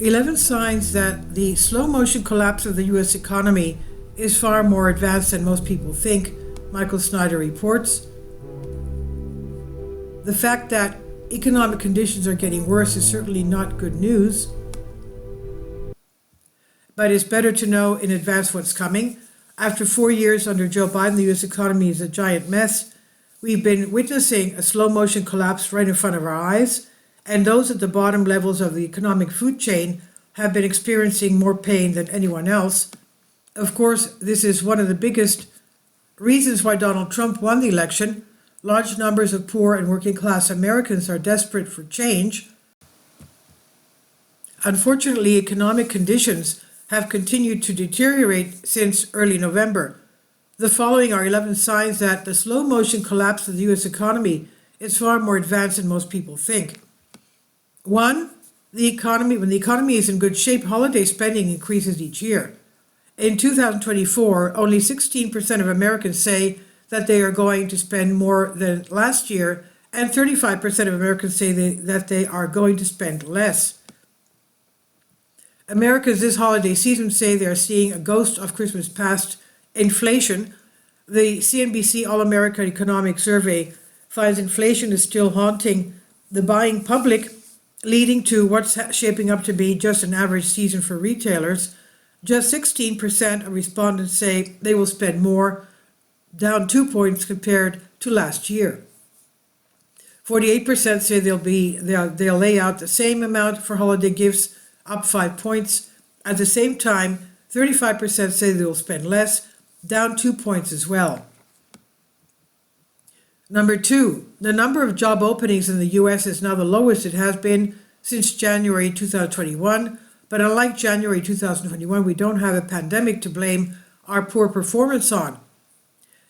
11 signs that the slow motion collapse of the US economy is far more advanced than most people think, Michael Snyder reports. The fact that economic conditions are getting worse is certainly not good news, but it's better to know in advance what's coming. After 4 years under Joe Biden, the US economy is a giant mess. We've been witnessing a slow motion collapse right in front of our eyes, and those at the bottom levels of the economic food chain have been experiencing more pain than anyone else. Of course, this is one of the biggest reasons why Donald Trump won the election. Large numbers of poor and working class Americans are desperate for change. Unfortunately, economic conditions have continued to deteriorate since early November. The following are 11 signs that the slow motion collapse of the US economy is far more advanced than most people think. 1. When the economy is in good shape, holiday spending increases each year. In 2024, only 16% of Americans say that they are going to spend more than last year, and 35% of Americans say that they are going to spend less. Americans this holiday season say they are seeing a ghost of Christmas past inflation. The CNBC All-America Economic Survey finds inflation is still haunting the buying public, leading to what's shaping up to be just an average season for retailers. Just 16% of respondents say they will spend more, down 2 points compared to last year. 48% say they'll lay out the same amount for holiday gifts, up 5 points. At the same time, 35% say they will spend less, down 2 points as well. Number 2, the number of job openings in the US is now the lowest it has been since January 2021, but unlike January 2021, we don't have a pandemic to blame our poor performance on.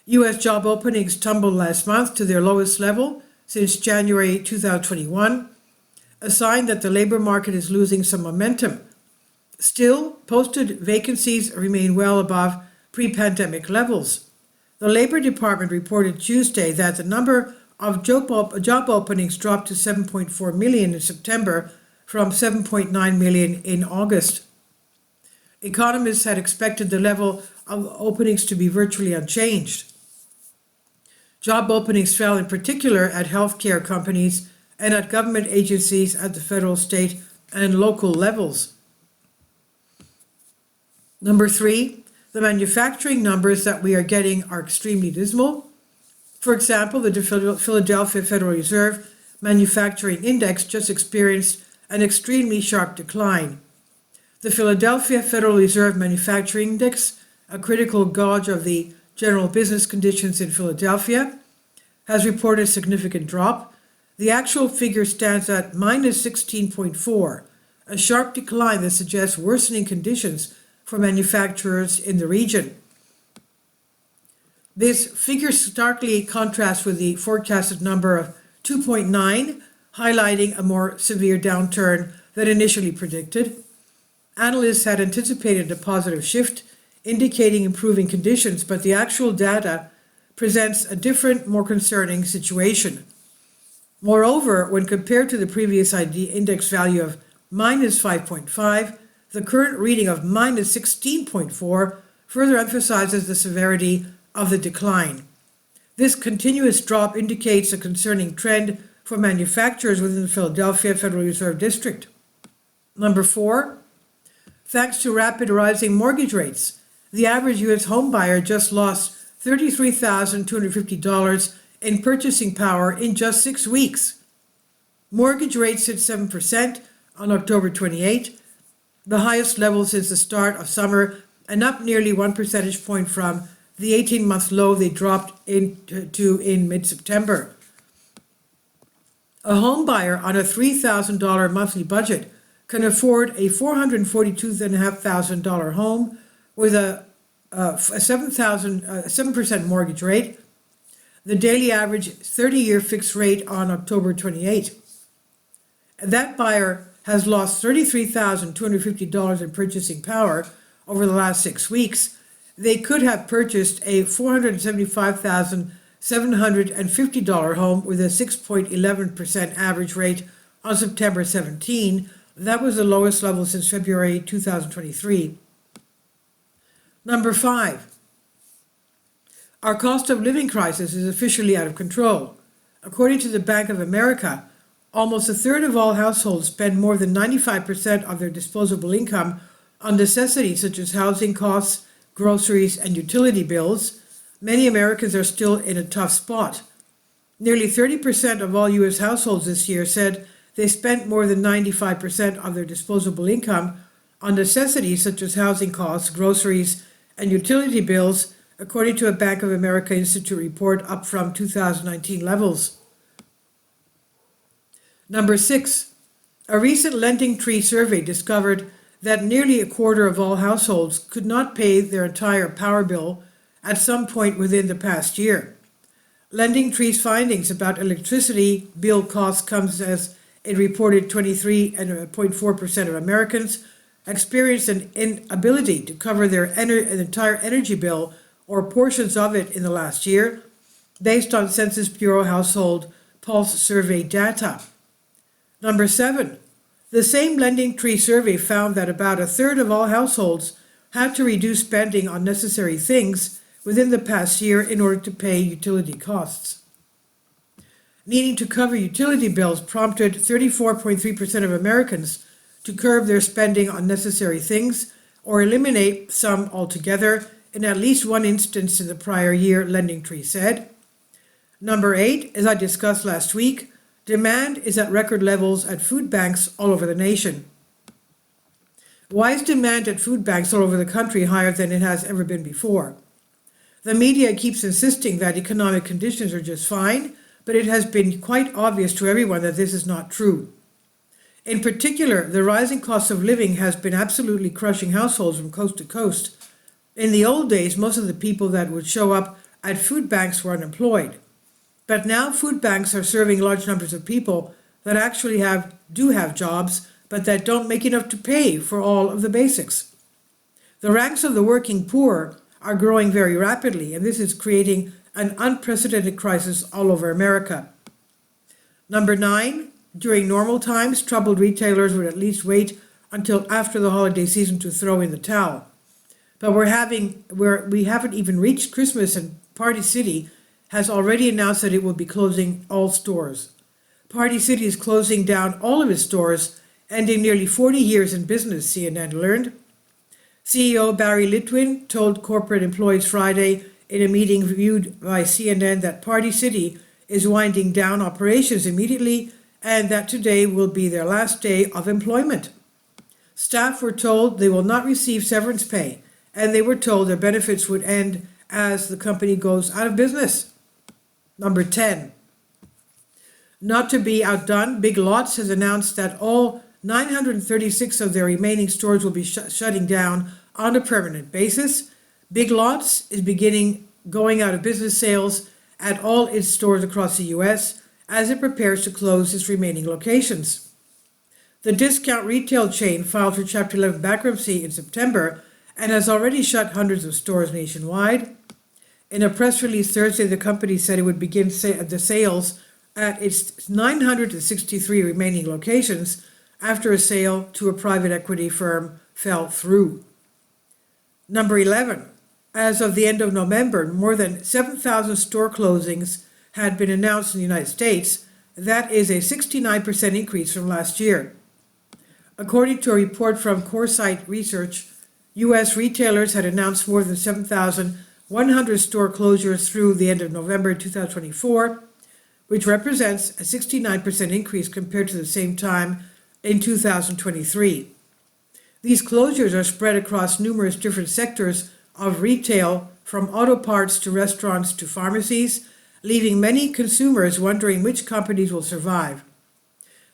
US job openings tumbled last month to their lowest level since January 2021, a sign that the labor market is losing some momentum. Still, posted vacancies remain well above pre-pandemic levels. The Labor Department reported Tuesday that the number of job openings dropped to 7.4 million in September from 7.9 million in August. Economists had expected the level of openings to be virtually unchanged. Job openings fell in particular at healthcare companies and at government agencies at the federal, state, and local levels. Number 3, the manufacturing numbers that we are getting are extremely dismal. For example, the Philadelphia Federal Reserve Manufacturing Index just experienced an extremely sharp decline. The Philadelphia Federal Reserve Manufacturing Index, a critical gauge of the general business conditions in Philadelphia, has reported a significant drop. The actual figure stands at minus 16.4, a sharp decline that suggests worsening conditions for manufacturers in the region. This figure starkly contrasts with the forecasted number of 2.9, highlighting a more severe downturn than initially predicted. Analysts had anticipated a positive shift, indicating improving conditions, but the actual data presents a different, more concerning situation. Moreover, when compared to the previous index value of minus 5.5, the current reading of minus 16.4 further emphasizes the severity of the decline. This continuous drop indicates a concerning trend for manufacturers within the Philadelphia Federal Reserve District. Number 4, thanks to rapid rising mortgage rates, the average U.S. home buyer just lost $33,250 in purchasing power in just 6 weeks. Mortgage rates hit 7% on October 28, the highest level since the start of summer, and up nearly 1 percentage point from the 18-month low they dropped into in mid-September. A home buyer on a $3,000 monthly budget can afford a $442,500 home with a 7% mortgage rate, the daily average 30-year fixed rate on October 28. That buyer has lost $33,250 in purchasing power over the last 6 weeks. They could have purchased a $475,750 home with a 6.11% average rate on September 17, That was the lowest level since February 2023. Number 5. Our cost of living crisis is officially out of control. According to the Bank of America, almost a third of all households spend more than 95% of their disposable income on necessities such as housing costs, groceries, and utility bills. Many Americans are still in a tough spot. Nearly 30% of all U.S. households this year said they spent more than 95% of their disposable income on necessities such as housing costs, groceries, and utility bills, according to a Bank of America Institute report, up from 2019 levels. Number 6. A recent Lending Tree survey discovered that nearly a quarter of all households could not pay their entire power bill at some point within the past year. Lending Tree's findings about electricity bill costs comes as it reported 23.4% of Americans experienced an inability to cover their entire energy bill or portions of it in the last year, based on Census Bureau Household Pulse survey data. Number 7. The same Lending Tree survey found that about a third of all households had to reduce spending on necessary things within the past year in order to pay utility costs. Needing to cover utility bills prompted 34.3% of Americans to curb their spending on necessary things or eliminate some altogether in at least one instance in the prior year, Lending Tree said. Number 8, as I discussed last week, demand is at record levels at food banks all over the nation. Why is demand at food banks all over the country higher than it has ever been before? The media keeps insisting that economic conditions are just fine, but it has been quite obvious to everyone that this is not true. In particular, the rising cost of living has been absolutely crushing households from coast to coast. In the old days, most of the people that would show up at food banks were unemployed. But now food banks are serving large numbers of people that actually do have jobs, but that don't make enough to pay for all of the basics. The ranks of the working poor are growing very rapidly, and this is creating an unprecedented crisis all over America. Number 9, during normal times, troubled retailers would at least wait until after the holiday season to throw in the towel. But we haven't even reached Christmas, and Party City has already announced that it will be closing all stores. Party City is closing down all of its stores, ending nearly 40 years in business, CNN learned. CEO Barry Litwin told corporate employees Friday in a meeting viewed by CNN that Party City is winding down operations immediately and that today will be their last day of employment. Staff were told they will not receive severance pay, and they were told their benefits would end as the company goes out of business. Number 10. Not to be outdone, Big Lots has announced that all 936 of their remaining stores will be shutting down on a permanent basis. Big Lots is beginning going out of business sales at all its stores across the U.S. as it prepares to close its remaining locations. The discount retail chain filed for Chapter 11 bankruptcy in September and has already shut hundreds of stores nationwide. In a press release Thursday, the company said it would begin the sales at its 963 remaining locations after a sale to a private equity firm fell through. Number 11. As of the end of November, more than 7,000 store closings had been announced in the United States. That is a 69% increase from last year. According to a report from Coresight Research, U.S. retailers had announced more than 7,100 store closures through the end of November 2024, which represents a 69% increase compared to the same time in 2023. These closures are spread across numerous different sectors of retail, from auto parts to restaurants to pharmacies, leaving many consumers wondering which companies will survive.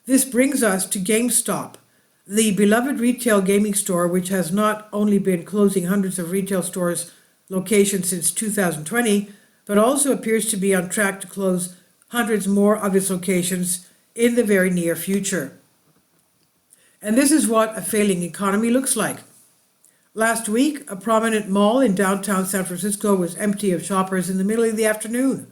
This brings us to GameStop, the beloved retail gaming store, which has not only been closing hundreds of retail stores locations since 2020, but also appears to be on track to close hundreds more of its locations in the very near future. And this is what a failing economy looks like. Last week, a prominent mall in downtown San Francisco was empty of shoppers in the middle of the afternoon.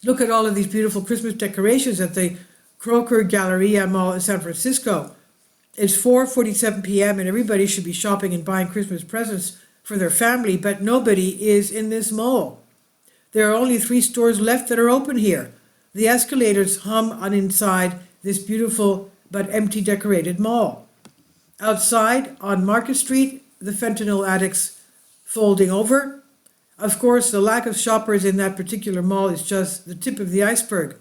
Look at all of these beautiful Christmas decorations that the Croker Galleria Mall in San Francisco. It's 4:47 p.m. and everybody should be shopping and buying Christmas presents for their family, but nobody is in this mall. There are only 3 stores left that are open here. The escalators hum on inside this beautiful but empty decorated mall. Outside on Market Street, the fentanyl addicts folding over. Of course, the lack of shoppers in that particular mall is just the tip of the iceberg.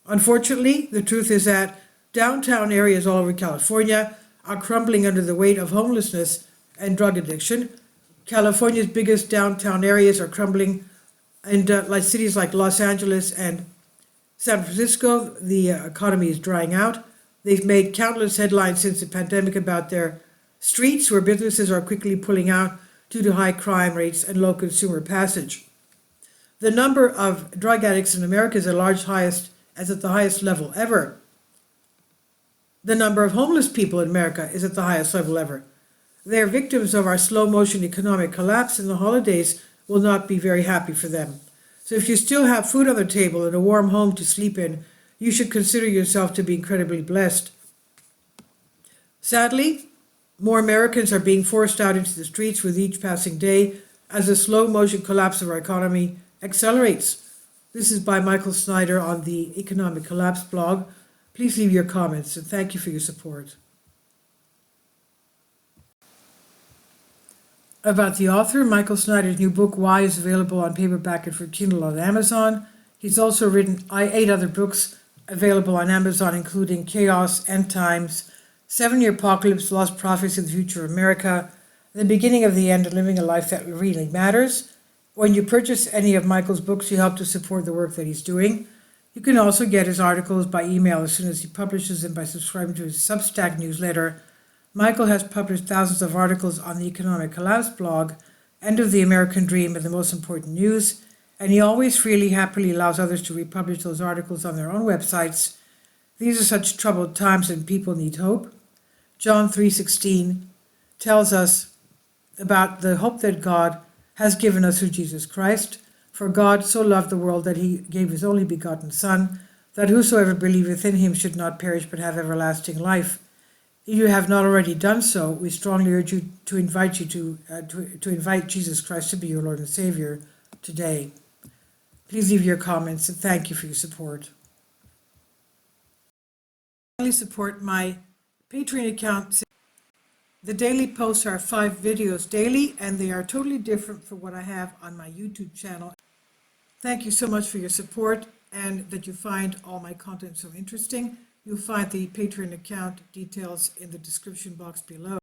Unfortunately, the truth is that downtown areas all over California are crumbling under the weight of homelessness and drug addiction. California's biggest downtown areas are crumbling, and like cities like Los Angeles and San Francisco, the economy is drying out. They've made countless headlines since the pandemic about their streets, where businesses are quickly pulling out due to high crime rates and low consumer passage. The number of drug addicts in America is at the highest level ever. The number of homeless people in America is at the highest level ever. They're victims of our slow motion economic collapse, and the holidays will not be very happy for them. So if you still have food on the table and a warm home to sleep in, you should consider yourself to be incredibly blessed. Sadly, more Americans are being forced out into the streets with each passing day as the slow motion collapse of our economy accelerates. This is by Michael Snyder on the Economic Collapse blog. Please leave your comments, and thank you for your support. About the author, Michael Snyder's new book, Why, is available on paperback and for Kindle on Amazon. He's also written 8 other books available on Amazon, including Chaos, End Times, 7-Year Apocalypse, Lost Prophets in the Future of America, The Beginning of the End, and Living a Life That Really Matters. When you purchase any of Michael's books, you help to support the work that he's doing. You can also get his articles by email as soon as he publishes them by subscribing to his Substack newsletter. Michael has published thousands of articles on the Economic Collapse blog, End of the American Dream, and the Most Important News, and he always freely, happily allows others to republish those articles on their own websites. These are such troubled times and people need hope. John 3:16 tells us about the hope that God has given us through Jesus Christ. For God so loved the world that he gave his only begotten Son, that whosoever believeth in him should not perish but have everlasting life. If you have not already done so, we strongly urge you to invite Jesus Christ to be your Lord and Savior today. Please leave your comments, and thank you for your support. Finally, support my Patreon account. The daily posts are 5 videos daily, and they are totally different from what I have on my YouTube channel. Thank you so much for your support and that you find all my content so interesting. You'll find the Patreon account details in the description box below.